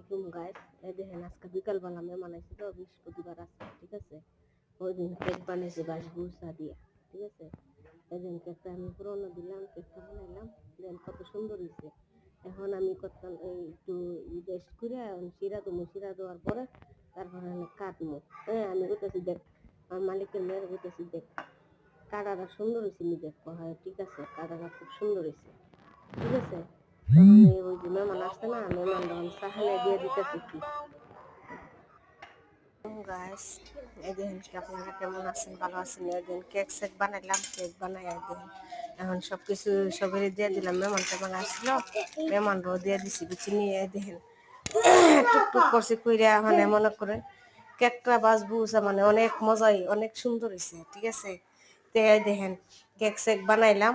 আলাইকুম গাইস। এই দেখেন আজকে বিকালবেলা মেহমান আইছে তো বৃহস্পতিবার আছে, ঠিক আছে। ওই দিন কেক বানিয়েছে বাসবুসা দিয়া, ঠিক আছে। এই দিন কেকটা আমি পুরোনো দিলাম, কেকটা বানাইলাম, দেন কত সুন্দর হয়েছে। এখন আমি করতাম এই একটু রেস্ট করে শিরা দেওয়ার পরে তারপরে আমি কাটবো। হ্যাঁ, আমি বলতেছি দেখ, আমার মালিকের মেয়ের বলতেছি দেখ, কাটাটা সুন্দর হয়েছে, নি দেখ। হয় ঠিক আছে, কাটাটা খুব সুন্দর হয়েছে, ঠিক আছে। তখন ওই যে মেহমান আসছে না, মেহমান তখন সাহানে দিয়ে দিতেছি কি গাছ। এই দেখেন কি আপনারা কেমন আছেন, ভালো আছেন? একদিন কেক সেক বানাইলাম, কেক বানাই একদিন এখন সবকিছু সবেরই দিয়ে দিলাম। মেহমান টেমন আসলো, মেহমানরাও দিয়ে দিছি বুঝছি নিয়ে। দেখেন টুকটুক করছি কইরা, মানে মনে করে কেকটা বাজবুসা মানে অনেক মজাই, অনেক সুন্দর হয়েছে, ঠিক আছে। তে দেখেন কেক সেক বানাইলাম।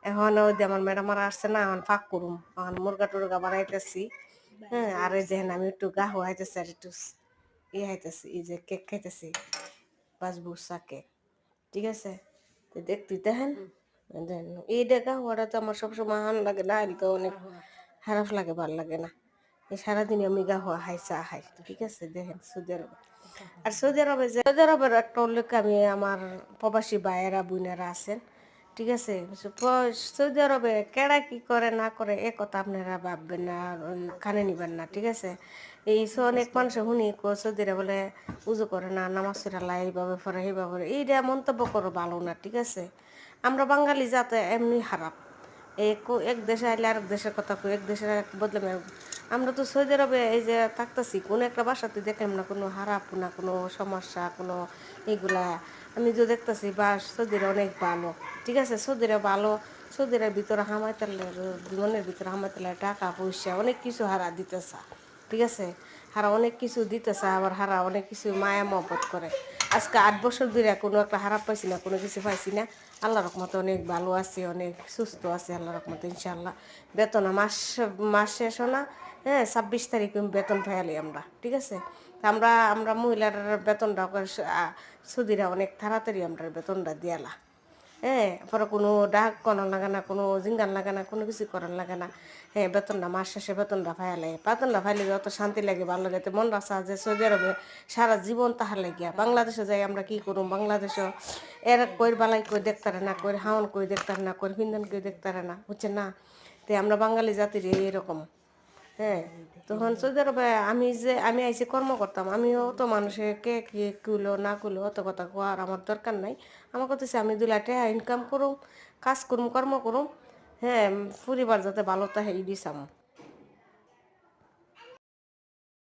এখন ওই যে আমার ম্যাডাম আসছে না, এখন ফাঁক করুম, এখন মুরগা টুরগা বানাইতেছি। হ্যাঁ, আর এই দেখেন আমি একটু গা হইতেছি, আর একটু খাইতেছি, এই যে কেক খাইতেছি, বাসবুসা কেক, ঠিক আছে। তো দেখতে দেখেন এই দেখা হওয়াটা তো আমার সবসময় হান লাগে না, তো অনেক খারাপ লাগে, ভাল লাগে না। এই সারাদিন আমি গা হওয়া হাই চা খাই, ঠিক আছে। দেখেন সৌদি আরবে, আর সৌদি আরবের একটা উল্লেখ, আমি আমার প্রবাসী ভাইয়েরা বোনেরা আছেন, ঠিক আছে। সৌদি আরবে কেডা কি করে না করে এ কথা আপনারা ভাববেন না, কানে নিবেন না, ঠিক আছে। এই অনেক মানুষ শুনি সৌদিরা বলে উজু করে না, নামাজ পড়া এইভাবে পড়ে এইভাবে, এইটা মন্তব্য করো ভালো না, ঠিক আছে। আমরা বাঙালি যাতে এমনি খারাপ, এক দেশে আইলে আরেক দেশের কথা কই, এক দেশের এক বদলে। আমরা তো সৌদি আরবে এই যে থাকতেছি, কোনো একটা বাসাতে দেখলাম না কোনো খারাপ না, কোনো সমস্যা, কোনো এইগুলা আমি যে দেখতেছি। বা সৌদিরা অনেক ভালো, ঠিক আছে। সৌদিরা ভালো, সৌদিরা ভিতরে হামাইতালে, জীবনের ভিতরে হামাইতালে টাকা পয়সা অনেক কিছু হারা দিতেছে, ঠিক আছে। হারা অনেক কিছু দিতেছে, আবার হারা অনেক কিছু মায়া মহব্বত করে। আজকে 8 বছর ধরে কোনো একটা খারাপ পাইছি না, কোনো কিছু পাইছি না। আল্লাহ রহমতে অনেক ভালো আছে, অনেক সুস্থ আছে আল্লাহ রহমতে, ইনশাআল্লাহ। বেতন মাস শেষ না, হ্যাঁ, 26 তারিখ বেতন পাইলি আমরা, ঠিক আছে। আমরা আমরা মহিলার বেতনটা সুদিরা অনেক তাড়াতাড়ি আমরা বেতনটা দিয়ালা। হ্যাঁ, পরে কোনো ডাক করার লাগে না, কোনো জিঙ্গান লাগে না, কোনো কিছু করার লাগে না। হ্যাঁ, বেতনটা মাস শেষে বেতনটা ফাইলে, বেতনটা ফাইলে যত শান্তি লাগে, ভালো লাগে। তো মন রাখা যে সৌদি আরবে সারা জীবন তাহার লাগিয়া। বাংলাদেশে যাই আমরা কি করুম, বাংলাদেশও এর কই বালাই কই দেখতারে না, কই হাওন কই দেখতারে না, কই ফিন্দন কই দেখতারে না, বুঝছেন না। তো আমরা বাঙালি জাতির এরকম। হ্যাঁ, তখন সৌদি আরবে আমি আইসি কর্ম করতাম, আমিও তো মানুষের কে কি কুলো না কুলো অত কথা কোয়ার আমার দরকার নাই। আমার কথা হচ্ছে আমি 2 লাখ টাকা ইনকাম করুম, কাজ করুম, কর্ম করুম, হ্যাঁ, পরিবার যাতে ভালো থাকে এই দিছাম।